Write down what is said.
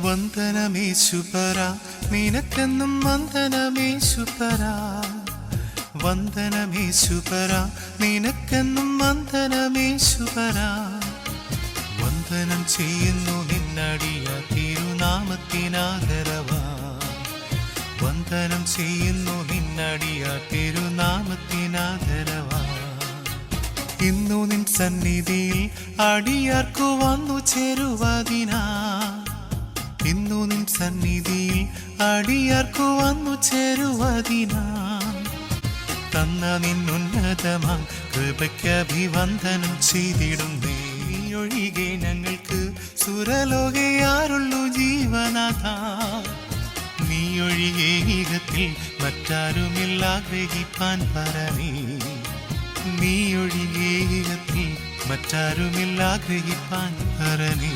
വന്ദനമേശുപരാ നിനക്കെന്നും വന്ദനമേശുപരാ വന്ദനമേശുപരാ നിനക്കെന്നും വന്ദനമേശുപരാ വന്ദനം ചെയ്യുന്നു നിന്നടിയ തിരുനാമത്തിനാദരവാ വന്ദനം ചെയ്യുന്നു നിന്നടിയ തിരുനാമത്തിനാദരവാ ഇന്നു നിൻ സന്നിധിയിൽ അടിയാർക്കു വന്നു ചേരുവതിനാ ഇന്നു നിൻ സന്നിധിയിൽ അടിയാർക്കു വന്നു ചേരുവതിനാ തന്ന നിന്നുന്നതമാ കൃപയ്ക്ക് അഭിവന്ദനം ചെയ്തിടുന്നേ ഒഴികെ ഞങ്ങൾക്ക് സുരലോകയാറുള്ളൂ ജീവനാഥ നീ ഒഴികെ ഈകത്തിൽ മറ്റാരുമില്ല ഗ്രഹിപ്പാൻ പരമേ നീ ഒഴികെ ഈകത്തിൽ മറ്റാരുമില്ല ഗ്രഹിപ്പാൻ പരമേ